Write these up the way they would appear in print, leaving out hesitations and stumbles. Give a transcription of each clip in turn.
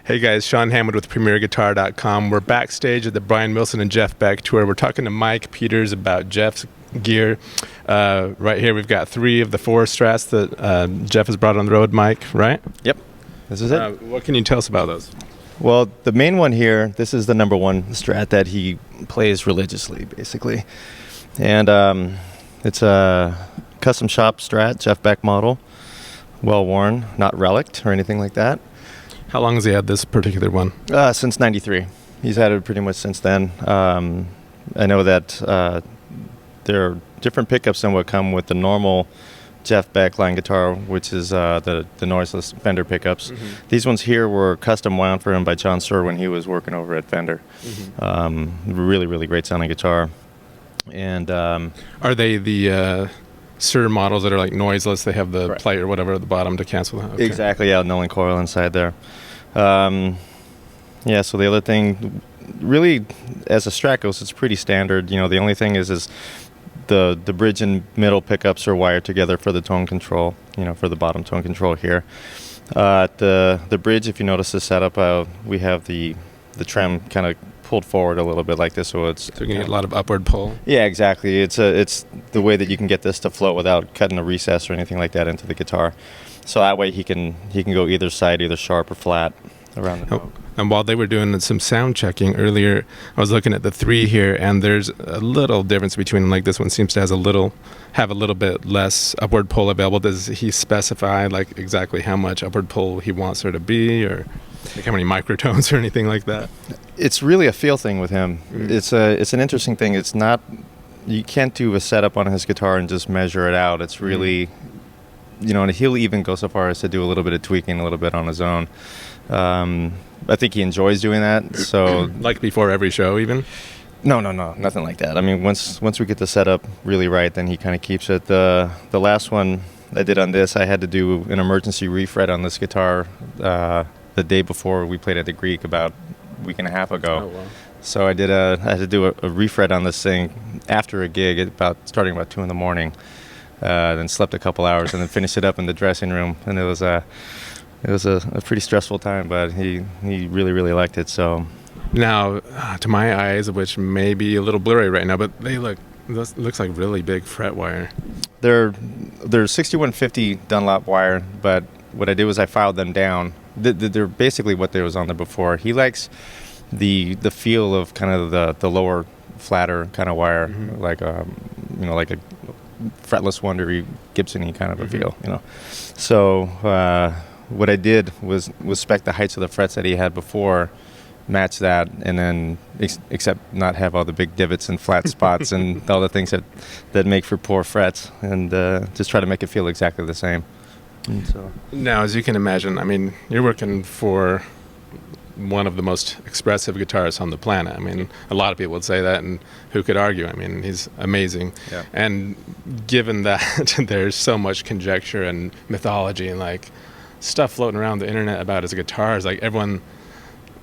Hey guys, Sean Hammond with PremierGuitar.com. We're backstage at the Brian Wilson and Jeff Beck tour. We're talking to Mike Peters about Jeff's gear. Right here we've got 3 of the 4 Strats that Jeff has brought on the road, Mike, right? Yep, this is it. What can you tell us about those? Well, the main one here, this is the number 1 Strat that he plays religiously, basically. And it's a custom shop Strat, Jeff Beck model, well worn, not relict or anything like that. How long has he had this particular one? Since '93. He's had it pretty much since then. I know that there are different pickups than what come with the normal Jeff Beck line guitar, which is the noiseless Fender pickups. Mm-hmm. These ones here were custom wound for him by John Suhr when he was working over at Fender. Mm-hmm. Really, really great sounding guitar. And are they the Suhr models that are like noiseless? They have the Correct. plate or whatever at the bottom to cancel that? Okay. Exactly, yeah, Nolan coil inside there. Yeah, so the other thing, really, as a Strat goes, it's pretty standard. You know, the only thing is the bridge and middle pickups are wired together for the tone control, you know, for the bottom tone control here. The bridge, if you notice the setup, we have the trem kind of pulled forward a little bit like this, so it's so you can get a lot of upward pull. Yeah, exactly. It's the way that you can get this to float without cutting a recess or anything like that into the guitar. So that way he can go either side, either sharp or flat around the note. And while they were doing some sound checking earlier, I was looking at the 3 here, and there's a little difference between them. Like this one seems to have a little bit less upward pull available. Does he specify like exactly how much upward pull he wants there to be, or like how many microtones or anything like that? It's really a feel thing with him. Mm. It's an interesting thing. It's not, you can't do a setup on his guitar and just measure it out. It's really, you know, and he'll even go so far as to do a little bit of tweaking a little bit on his own. I think he enjoys doing that. So like before every show even? No, nothing like that. I mean, once we get the setup really right, then he kind of keeps it. The last one I did on this, I had to do an emergency refret on this guitar the day before we played at the Greek about a week and a half ago. Oh, wow. So I had to do a refret on this thing after a gig starting about 2 in the morning. Then slept a couple hours and then finished it up in the dressing room, and it was a pretty stressful time, but he really, really liked it. So now, to my eyes, which may be a little blurry right now, but this looks like really big fret wire. They're 6150 Dunlop wire, but what I did was I filed them down. They're basically what there was on there before. He likes the feel of kind of the lower, flatter kind of wire, mm-hmm. like a fretless Wondery Gibson-y kind of a feel, you know. So what I did was spec the heights of the frets that he had before, match that, and then except not have all the big divots and flat spots and all the things that make for poor frets, and just try to make it feel exactly the same. And so now, as you can imagine, I mean, you're working for one of the most expressive guitarists on the planet. I mean, a lot of people would say that, and who could argue? I mean, he's amazing. Yeah. And given that there's so much conjecture and mythology and like stuff floating around the internet about his guitars, like everyone,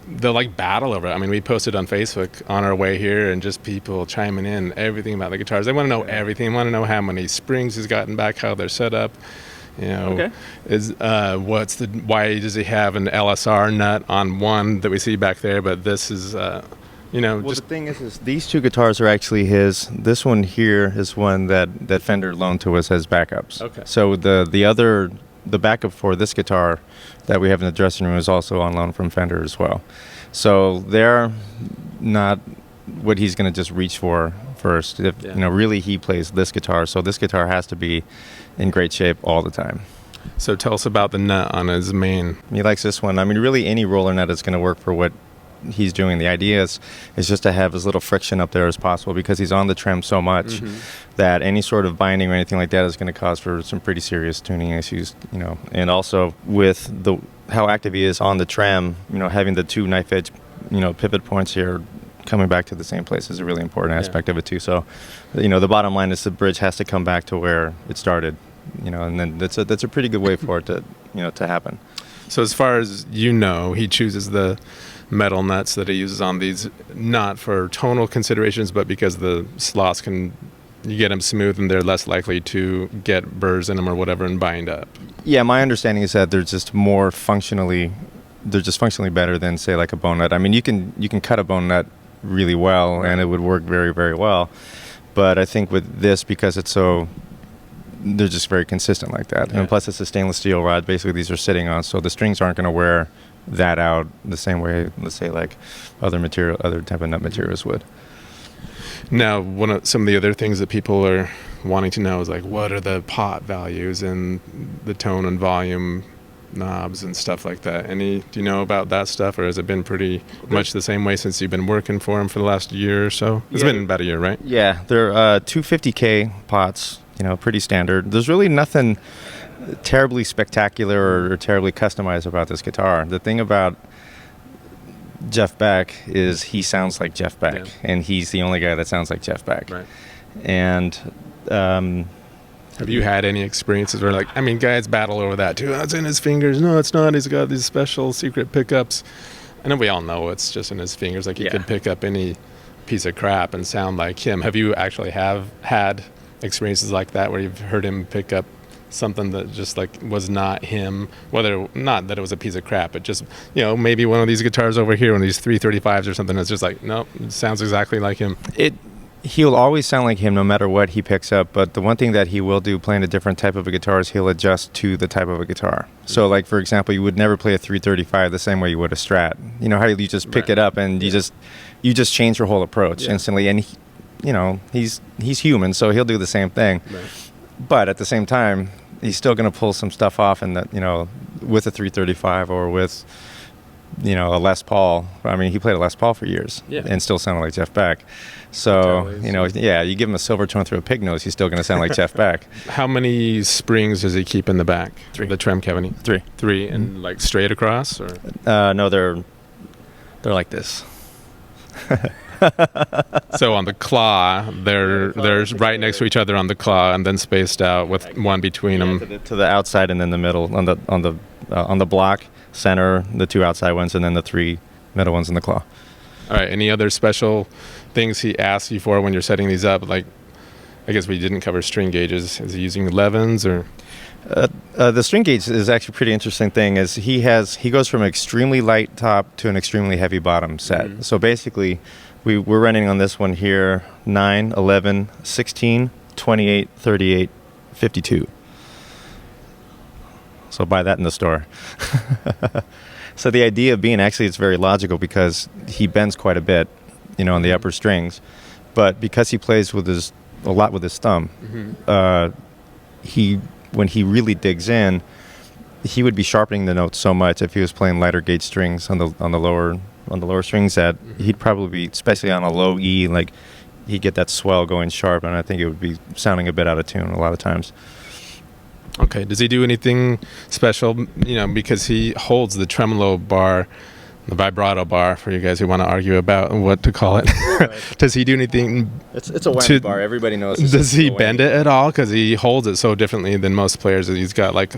they'll like battle over it. I mean, we posted on Facebook on our way here, and just people chiming in everything about the guitars. They want to know everything. Want to know how many springs he's gotten back, how they're set up. You know, why does he have an LSR nut on one that we see back there, but this is, you know. Well, the thing is these 2 guitars are actually his. This one here is one that Fender loaned to us as backups. Okay. So the backup for this guitar that we have in the dressing room is also on loan from Fender as well. So they're not what he's going to just reach for first. You know, really he plays this guitar, so this guitar has to be in great shape all the time. So tell us about the nut on his main. He likes this one. I mean, really any roller nut is going to work for what he's doing. The idea is just to have as little friction up there as possible, because he's on the trem so much that any sort of binding or anything like that is going to cause for some pretty serious tuning issues, you know. And also with how active he is on the trem, you know, having the 2 knife edge, you know, pivot points here coming back to the same place is a really important aspect of it too. So, you know, the bottom line is the bridge has to come back to where it started, you know, and then that's a pretty good way for it to, you know, to happen. So as far as you know, he chooses the metal nuts that he uses on these, not for tonal considerations, but because the slots you get them smooth and they're less likely to get burrs in them or whatever and bind up. Yeah, my understanding is that they're just functionally better than, say, like a bone nut. I mean, you can cut a bone nut really well, and it would work very, very well. But I think with this, because they're just very consistent like that. Yeah. And plus, it's a stainless steel rod. Basically, these are sitting on, so the strings aren't going to wear that out the same way, let's say, like other type of nut materials would. Now, some of the other things that people are wanting to know is, like, what are the pot values and the tone and volume knobs and stuff like that? Do you know about that stuff, or has it been pretty much the same way since you've been working for him for the last year or so? It's been about a year, right? Yeah, they're 250K pots, pretty standard. There's really nothing terribly spectacular or terribly customized about this guitar. The thing about Jeff Beck is he sounds like Jeff Beck, and he's the only guy that sounds like Jeff Beck. Right. And have you had any experiences where, like, guys battle over that too? Oh, it's in his fingers. No, it's not. He's got these special secret pickups. I know we all know it's just in his fingers. Like, he could pick up any piece of crap and sound like him. Have you actually had experiences like that where you've heard him pick up something that just, like, was not him, whether not that it was a piece of crap, but just, maybe one of these guitars over here, one of these 335s or something, that's just like, nope, it sounds exactly like him. He'll always sound like him no matter what he picks up, but the one thing that he will do playing a different type of a guitar is he'll adjust to the type of a guitar. So, like, for example, you would never play a 335 the same way you would a Strat. You know how you just pick it up and you just change your whole approach instantly, and he's human, so he'll do the same thing. Right. But at the same time, he's still going to pull some stuff off, and that with a 335 or with a Les Paul. I mean, he played a Les Paul for years and still sounded like Jeff Beck. So you give him a silver tone through a pig nose, he's still going to sound like Jeff Beck. How many springs does he keep in the back? 3. The trem cavity. 3. 3, and like straight across, or? No, they're like this. So on the claw, they're right next to each other on the claw, and then spaced out with one between them. To the outside, and then the middle on the block center, the 2 outside ones, and then the 3 middle ones in the claw. All right. Any other special things he asks you for when you're setting these up? Like, I guess we didn't cover string gauges. Is he using 11s or? The string gauge is actually a pretty interesting thing. Is he goes from an extremely light top to an extremely heavy bottom set. Mm-hmm. So basically, we're running on this one here 9, 11, 16, 28, 38, 52. So buy that in the store. So the idea being, actually, it's very logical because he bends quite a bit, on the upper strings, but because he plays a lot with his thumb, when he really digs in, he would be sharpening the notes so much if he was playing lighter gauge strings on the lower strings that he'd probably be, especially on a low E, like he'd get that swell going sharp, and I think it would be sounding a bit out of tune a lot of times. Okay. Does he do anything special? Because he holds the tremolo bar, the vibrato bar, for you guys who want to argue about what to call it. Right. Does he do anything? It's a whammy bar. Everybody knows. Does he bend it at all? Because he holds it so differently than most players. He's got like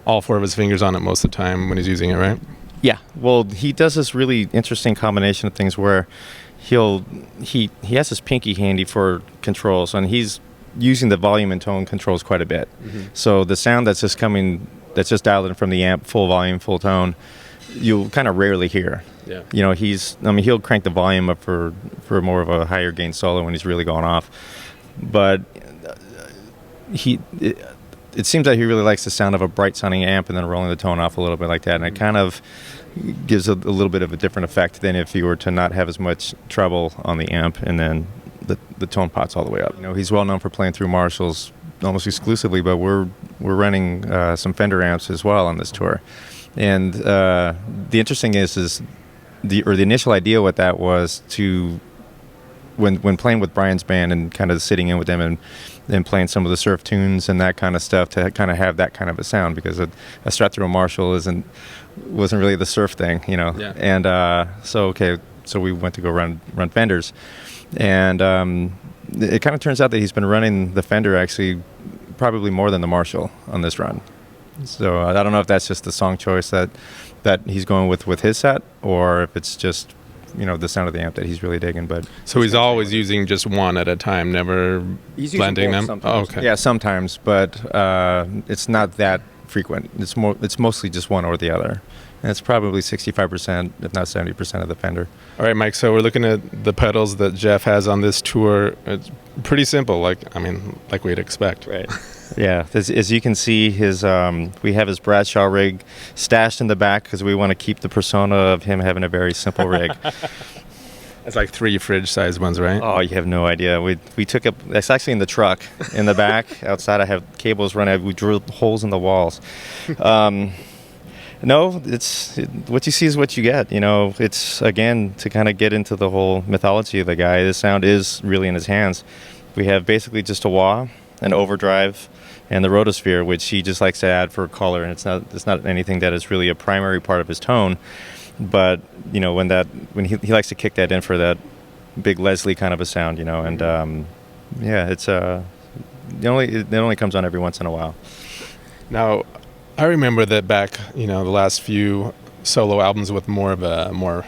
all 4 of his fingers on it most of the time when he's using it, right? Yeah. Well, he does this really interesting combination of things where he has his pinky handy for controls, and he's using the volume and tone controls quite a bit. Mm-hmm. So the sound that's just dialed in from the amp, full volume, full tone, you'll kind of rarely hear. Yeah. He'll crank the volume up for more of a higher gain solo when he's really going off. But it seems like he really likes the sound of a bright sounding amp and then rolling the tone off a little bit like that. And it kind of gives a little bit of a different effect than if you were to not have as much treble on the amp and then the tone pots all the way up. He's well known for playing through Marshalls almost exclusively, but we're running some Fender amps as well on this tour. And the interesting is the initial idea with that was to, when playing with Brian's band and kind of sitting in with them and playing some of the surf tunes and that kind of stuff, to kind of have that kind of a sound, because a Strat through a Marshall wasn't really the surf thing, Yeah. And so we went to go run Fenders. And it kind of turns out that he's been running the Fender actually probably more than the Marshall on this run. So I don't know if that's just the song choice that he's going with his set, or if it's just the sound of the amp that he's really digging. But so he's always using just one at a time, never blending them. Sometimes. Oh, okay. Yeah, sometimes, but it's not that frequent. It's mostly just one or the other. And it's probably 65%, if not 70% of the Fender. All right, Mike. So we're looking at the pedals that Jeff has on this tour. It's pretty simple, like we'd expect. Right. Yeah. As you can see, we have his Bradshaw rig stashed in the back because we want to keep the persona of him having a very simple rig. It's like 3 fridge-sized ones, right? Oh, you have no idea. We took up. It's actually in the truck in the back. Outside, I have cables running. We drilled holes in the walls. No, it's what you see is what you get. It's, again, to kind of get into the whole mythology of the guy. The sound is really in his hands. We have basically just a wah, an overdrive, and the rotosphere, which he just likes to add for color. And it's not anything that is really a primary part of his tone. But when he likes to kick that in for that big Leslie kind of a sound, and it's it only comes on every once in a while. Now, I remember that back, the last few solo albums with more of a more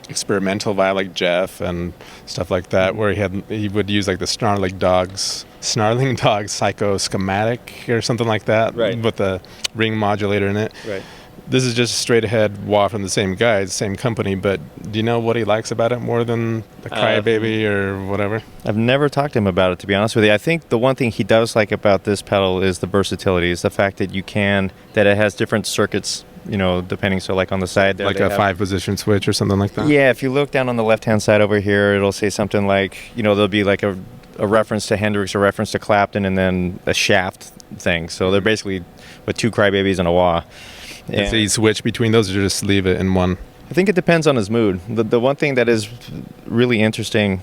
experimental vibe, like Jeff and stuff like that, where he would use like the Snarling Dogs Psycho Schematic or something like that, right, with the ring modulator in it. Right. This is just straight ahead wah from the same guy, same company, but do you know what he likes about it more than the Crybaby or whatever? I've never talked to him about it, to be honest with you. I think the one thing he does like about this pedal is the versatility, is the fact that that it has different circuits, depending, so like on the side there. Like a 5-position switch or something like that? Yeah, if you look down on the left-hand side over here, it'll say something like, there'll be like a reference to Hendrix, a reference to Clapton, and then a shaft thing. So they're basically with 2 Crybabys and a wah. Does he switch between those, or just leave it in one? I think it depends on his mood. The one thing that is really interesting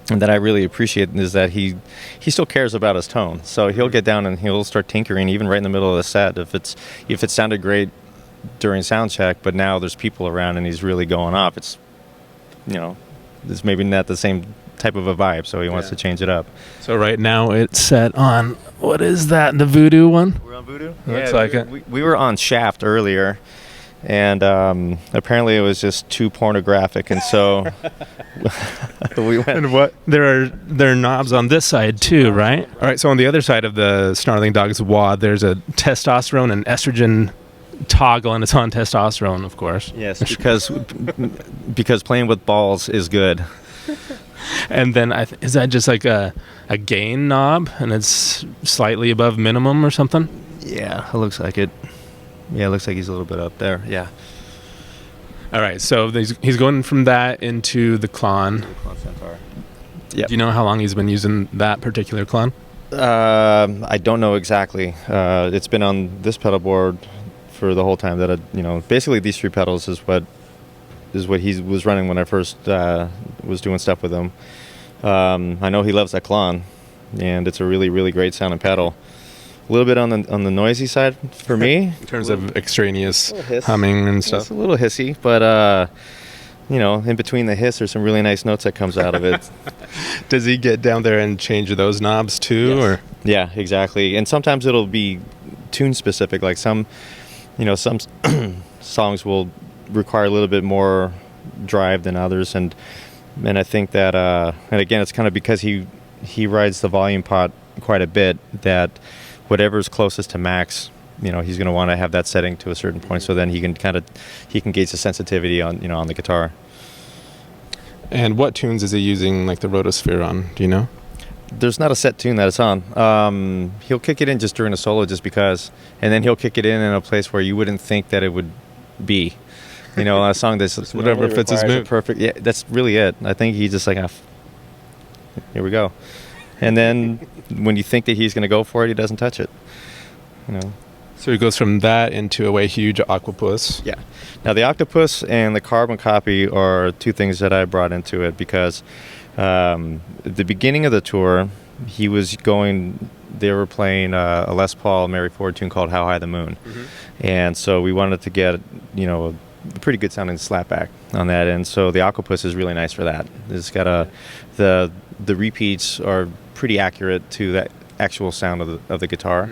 and that I really appreciate is that he still cares about his tone. So he'll get down and he'll start tinkering, even right in the middle of the set. If it sounded great during sound check, but now there's people around and he's really going off, it's maybe not the same type of a vibe, so he wants to change it up. So right now it's set on, what is that, the Voodoo one? We're on Voodoo? Looks like it. We were on Shaft earlier, and apparently it was just too pornographic, and so we went. And what? There are knobs on this side too, right? All right, so on the other side of the Snarling Dogs wad, there's a testosterone and estrogen toggle, and it's on testosterone, of course. Yes, because playing with balls is good. And then is that just like a gain knob, and it's slightly above minimum or something? Yeah, it looks like it. Yeah, it looks like he's a little bit up there. Yeah. All right, so he's going from that into the Klon. Yeah. Do you know how long he's been using that particular Klon? I don't know exactly. It's been on this pedal board for the whole time that basically these 3 pedals is what he was running when I first was doing stuff with him. I know he loves that Klon, and it's a really, really great sounding pedal. A little bit on the noisy side for me. In terms of extraneous humming and stuff. It's a little hissy, but in between the hiss, there's some really nice notes that comes out of it. Does he get down there and change those knobs too? Yes. Or? Yeah, exactly. And sometimes it'll be tune specific, like some songs will require a little bit more drive than others, and I think that and again, it's kind of because he rides the volume pot quite a bit, that whatever's closest to max, he's going to want to have that setting to a certain point, so then he can gauge the sensitivity on the guitar. And what tunes is he using, like the Rotosphere on? Do you know? There's not a set tune that it's on. He'll kick it in just during a solo, just because, and then he'll kick it in a place where you wouldn't think that it would be. A song that's whatever fits his mood. Perfect. Yeah, that's really it. I think he's just like, here we go. And then when you think that he's going to go for it, he doesn't touch it. So he goes from that into a way huge Octopus. Yeah. Now the Octopus and the Carbon Copy are 2 things that I brought into it because at the beginning of the tour, they were playing a Les Paul Mary Ford tune called How High the Moon. Mm-hmm. And so we wanted to get, a pretty good sounding slapback on that, and so the Octopus is really nice for that. It's got the repeats are pretty accurate to actual sound of the guitar.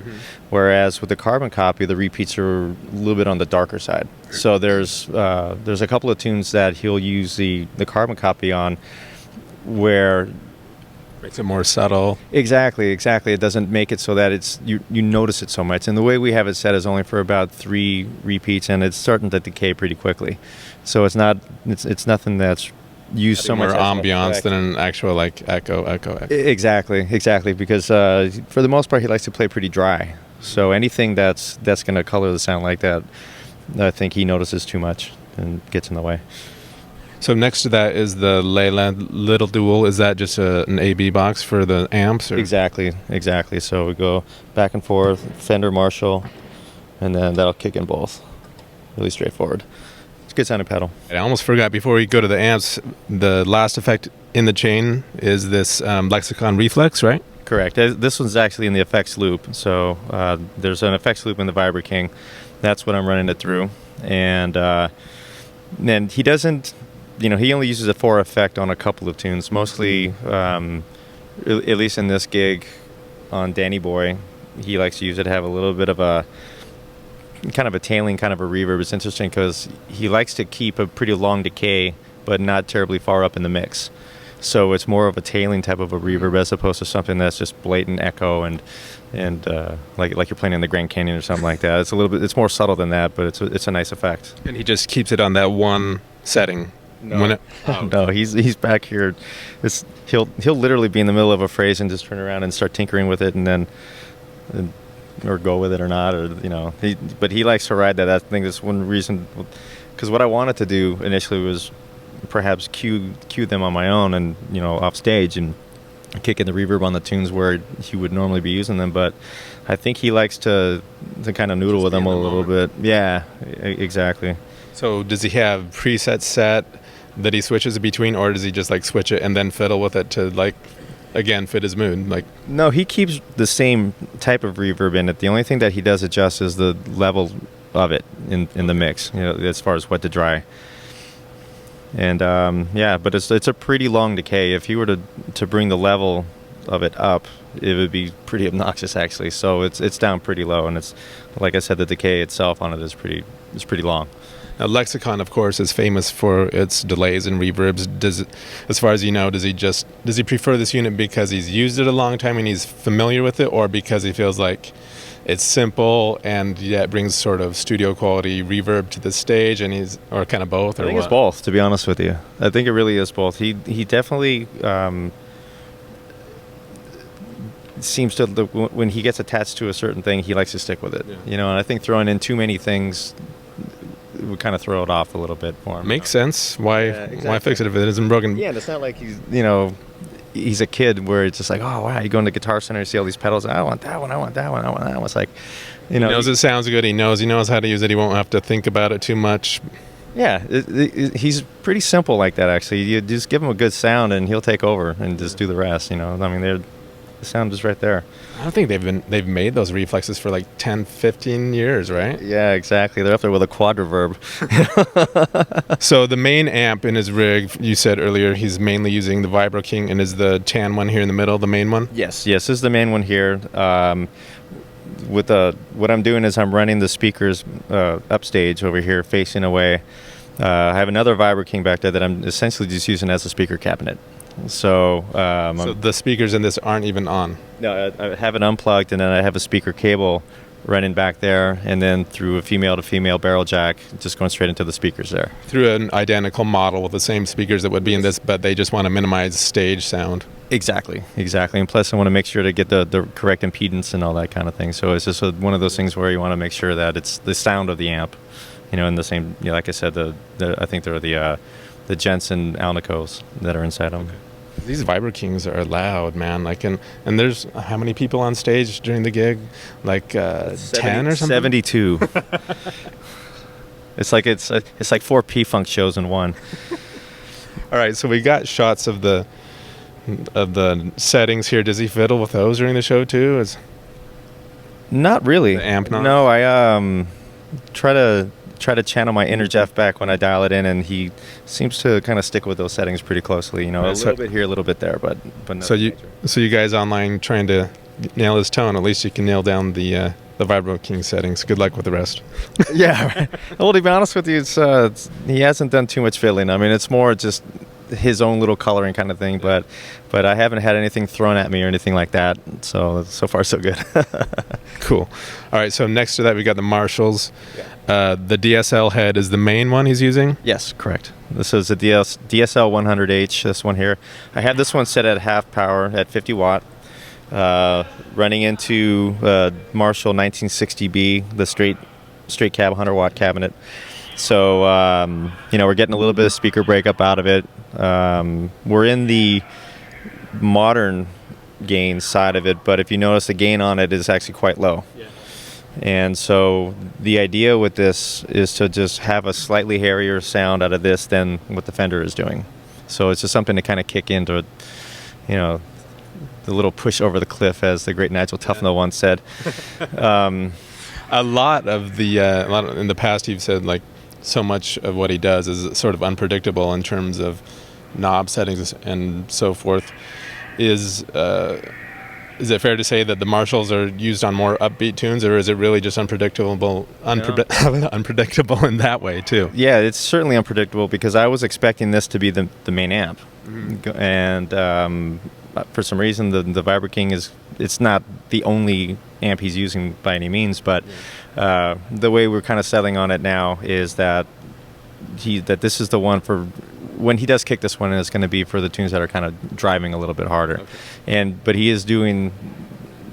Whereas with the carbon copy, the repeats are a little bit on the darker side. So there's a couple of tunes that he'll use the carbon copy on where Makes it more subtle. exactly it doesn't make it so that it's you notice it so much. And the way we have it set is only for about 3 repeats, and it's starting to decay pretty quickly. So it's nothing that's used so More much as an ambiance effect. than an actual like echo. Exactly, because for the most part he likes to play pretty dry. So anything that's going to color the sound like that, I think he notices too much and gets in the way. So next to that is the Leyland Little Dual. Is that just an AB box for the amps? Or? Exactly. So we go back and forth, Fender, Marshall, and then that'll kick in both. Really straightforward. It's a good sounding pedal. I almost forgot, before we go to the amps, the last effect in the chain is this Lexicon Reflex, right? Correct. This one's actually in the effects loop. So there's an effects loop in the Vibro-King. That's what I'm running it through. And then he doesn't, he only uses a 4 effect on a couple of tunes. Mostly, at least in this gig on Danny Boy, he likes to use it to have a little bit of a kind of a tailing, kind of a reverb. It's interesting because he likes to keep a pretty long decay, but not terribly far up in the mix. So it's more of a tailing type of a reverb as opposed to something that's just blatant echo and like you're playing in the Grand Canyon or something like that. It's more subtle than that, but it's a nice effect. And he just keeps it on that one setting. No, no, he's back here. He'll literally be in the middle of a phrase and just turn around and start tinkering with it, and then or go with it or not, or but he likes to ride that. I think that's one reason, because what I wanted to do initially was perhaps cue them on my own and off stage and kick in the reverb on the tunes where he would normally be using them, but I think he likes to kind of noodle Just with them a the little bit. Yeah, exactly. So does he have presets set that he switches between, or does he just like switch it and then fiddle with it to like again fit his mood? Like, no, he keeps the same type of reverb in it. The only thing that he does adjust is the level of it in the mix, as far as wet to dry. And but it's a pretty long decay. If you were to bring the level of it up, it would be pretty obnoxious actually. So it's down pretty low, and it's, like I said, the decay itself on it is pretty long. now Lexicon, of course, is famous for its delays and reverbs. As far as you know, does he prefer this unit because he's used it a long time and he's familiar with it, or because he feels like it's simple and yet brings sort of studio quality reverb to the stage, and or kind of both? Or I think what? it's both, to be honest with you. I think it really is both. He definitely seems to, when he gets attached to a certain thing, he likes to stick with it. Yeah. And I think throwing in too many things would kind of throw it off a little bit for him. Makes sense. Why exactly. fix it if it isn't broken? Yeah, and it's not like he's a kid where it's just like, oh wow, you go into Guitar Center and see all these pedals, I want that one, I want that one, I want that one. It's like, He knows it sounds good. He knows how to use it. He won't have to think about it too much. Yeah, he's pretty simple like that actually. You just give him a good sound and he'll take over and just do the rest. I mean, the sound is right there. I don't think they've made those reflexes for like 10, 15 years, right? Yeah, exactly. They're up there with a quad reverb. So the main amp in his rig, you said earlier, he's mainly using the Vibro-King, and is the tan one here in the middle the main one? Yes, this is the main one here. What I'm doing is I'm running the speakers upstage over here facing away. I have another Vibro-King back there that I'm essentially just using as a speaker cabinet. So the speakers in this aren't even on? No, I have it unplugged, and then I have a speaker cable running back there, and then through a female-to-female barrel jack, just going straight into the speakers there. Through an identical model with the same speakers that would be in this, but they just want to minimize stage sound. Exactly. And plus I want to make sure to get the correct impedance and all that kind of thing. So it's just one of those things where you want to make sure that it's the sound of the amp, in the same, like I said, I think they're the Jensen Alnicos that are inside them. These Vibro-Kings are loud, man. Like, and there's how many people on stage during the gig? Like 10 or something? 72. It's like 4 P-Funk shows in one. All right, so we got shots of the settings here. Does he fiddle with those during the show too? Not really. The amp not? No, I try to channel my inner Jeff back when I dial it in, and he seems to kind of stick with those settings pretty closely. A little bit here, a little bit there, but so you guys online trying to nail his tone, at least you can nail down the Vibro-King settings. Good luck with the rest. Yeah. Right. Well, to be honest with you, he hasn't done too much fiddling. I mean, it's more just his own little coloring kind of thing, but I haven't had anything thrown at me or anything like that. So far so good. Cool. All right, so next to that we got the Marshalls. The DSL head is the main one he's using? Yes, correct. This is a DSL 100H, this one here. I have this one set at half power at 50 watt, running into Marshall 1960B, the straight cab 100 watt cabinet. So, we're getting a little bit of speaker breakup out of it. We're in the modern gain side of it, but if you notice, the gain on it is actually quite low. Yeah. And so the idea with this is to just have a slightly hairier sound out of this than what the Fender is doing. So it's just something to kind of kick into, the little push over the cliff, as the great Nigel Tufnell once said. A lot in the past, you've said like so much of what he does is sort of unpredictable in terms of knob settings and so forth. Is it fair to say that the Marshalls are used on more upbeat tunes, or is it really just unpredictable in that way too? Yeah, it's certainly unpredictable, because I was expecting this to be the main amp, and for some reason the Vibro-King it's not the only amp he's using by any means, but the way we're kind of settling on it now is that this is the one for when he does kick this one, and it's going to be for the tunes that are kind of driving a little bit harder. Okay. But he is doing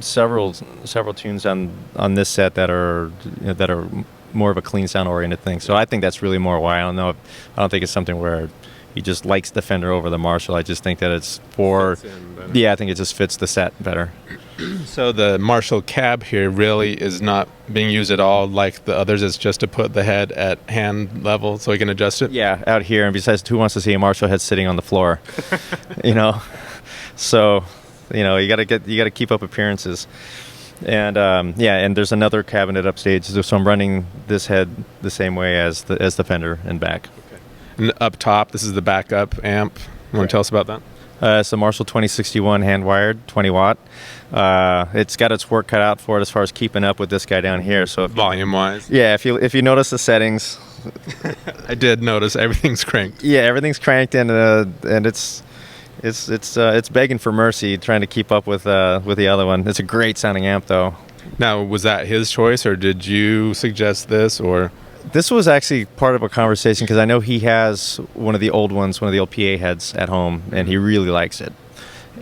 several tunes on this set that are more of a clean sound oriented thing. So I think that's really more why. I don't think it's something where he just likes the Fender over the Marshall. I just think that it's I think it just fits the set better. So the Marshall cab here really is not being used at all like the others. It's just to put the head at hand level so he can adjust it? Yeah, out here. And besides, who wants to see a Marshall head sitting on the floor? So, you got to keep up appearances. And and there's another cabinet upstage. So I'm running this head the same way as the Fender and back. Okay. And up top, this is the backup amp. You want to tell us about that? It's a Marshall 2061 hand-wired, 20 watt. It's got its work cut out for it as far as keeping up with this guy down here. So volume-wise. Yeah, if you notice the settings, I did notice everything's cranked. Yeah, everything's cranked, and it's begging for mercy trying to keep up with the other one. It's a great sounding amp, though. Now, was that his choice, or did you suggest this, or? This was actually part of a conversation, because I know he has one of the old PA heads at home, and he really likes it.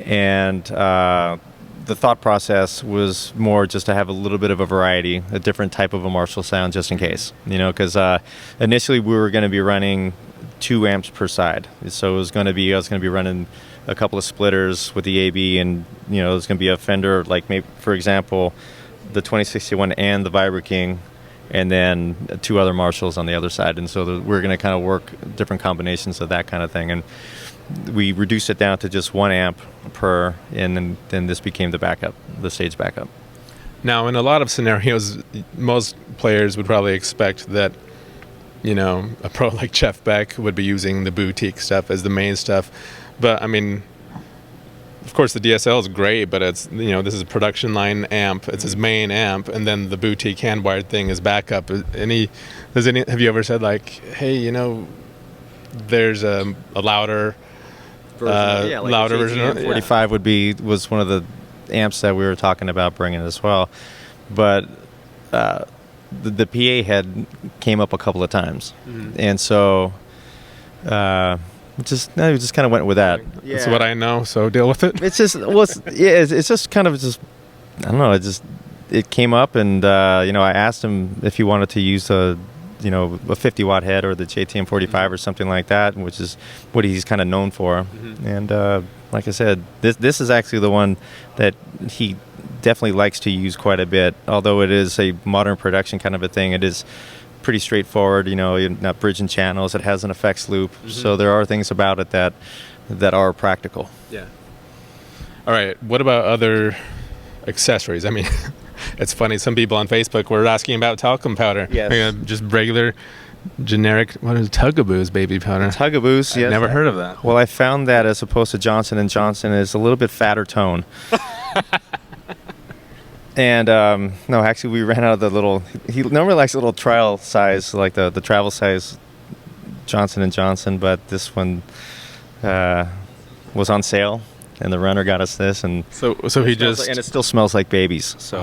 And the thought process was more just to have a little bit of a variety, a different type of a Marshall sound, just in case. Because initially we were going to be running 2 amps per side. So I was going to be running a couple of splitters with the AB, and there's going to be a Fender, like maybe, for example, the 2061 and the Vibro-King, and then 2 other Marshalls on the other side. And so we're going to kind of work different combinations of that kind of thing. And we reduced it down to just 1 amp per, and then this became the stage backup. Now, in a lot of scenarios, most players would probably expect that, a pro like Jeff Beck would be using the boutique stuff as the main stuff. But, I mean, of course, the DSL is great, but it's, this is a production line amp. It's his main amp, and then the boutique hand-wired thing is backup. Have you ever said, like, hey, there's a louder version? Louder version. 45 was one of the amps that we were talking about bringing as well. But the PA head came up a couple of times. And so... we just kind of went with that. Yeah. That's what I know, so deal with it. It's just, it's just kind of just, I don't know. It came up, and I asked him if he wanted to use a 50 watt head or the JTM 45 or something like that, which is what he's kind of known for. And like I said, this is actually the one that he definitely likes to use quite a bit. Although it is a modern production kind of a thing, it is pretty straightforward, not bridging channels. It has an effects loop, so there are things about it that are practical. Yeah. All right. What about other accessories? I mean, it's funny. Some people on Facebook were asking about talcum powder. Yes. Just regular, generic. What is Tugaboos baby powder? Tugaboos. Yes. Never heard of that. Well, I found that as opposed to Johnson & Johnson is a little bit fatter tone. And no, actually, we ran out of the little. He normally likes a little trial size, like the travel size Johnson and Johnson, but this one was on sale, and the runner got us this, and so he just and it still smells like babies. So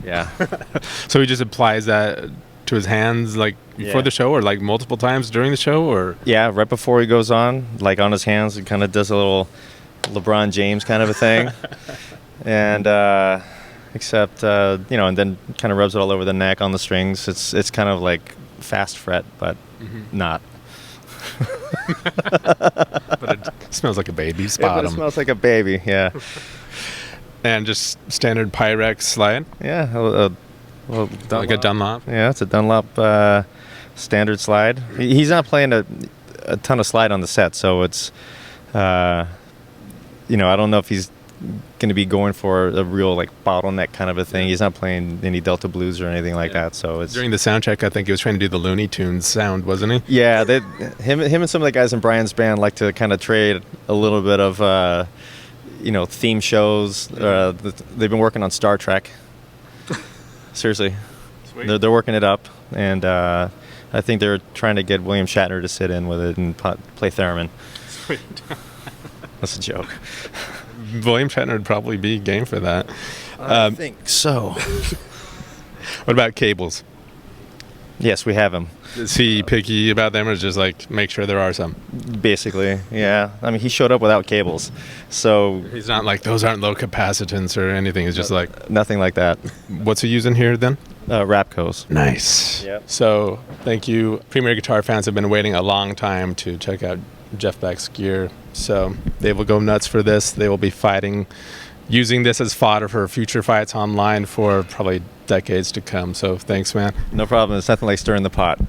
yeah. So he just applies that to his hands like before the show, or like multiple times during the show, or yeah, right before he goes on, like on his hands, he kind of does a little LeBron James kind of a thing, and except and then kind of rubs it all over the neck on the strings. It's kind of like fast fret, but not. But it smells like a baby. Spot It smells like a baby, yeah. And just standard Pyrex slide. Yeah, like a Dunlop. Yeah, it's a Dunlop standard slide. He's not playing a ton of slide on the set, so it's I don't know if he's going to be going for a real like bottleneck kind of a thing. He's not playing any Delta blues or anything like that. So it's during the sound check, I think he was trying to do the Looney Tunes sound, wasn't he? Yeah, him and some of the guys in Brian's band like to kind of trade a little bit of theme shows. They've been working on Star Trek. Seriously, they're working it up, and I think they're trying to get William Shatner to sit in with it and play theremin. Sweet. That's a joke. William Shatner would probably be game for that. I think so. What about cables? Yes, we have him. Is he picky about them, or just like make sure there are some? Basically, yeah. I mean, he showed up without cables, so he's not like those aren't low capacitance or anything. It's just like nothing like that. What's he using here then? Rapcos. Nice. Yep. So thank you. Premier Guitar fans have been waiting a long time to check out Jeff Beck's gear, so they will go nuts for this. They will be fighting, using this as fodder for future fights online for probably decades to come. So thanks, man. No problem. It's nothing like stirring the pot.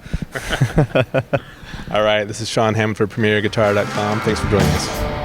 All right, this is Sean Hammond for PremierGuitar.com. Thanks for joining us.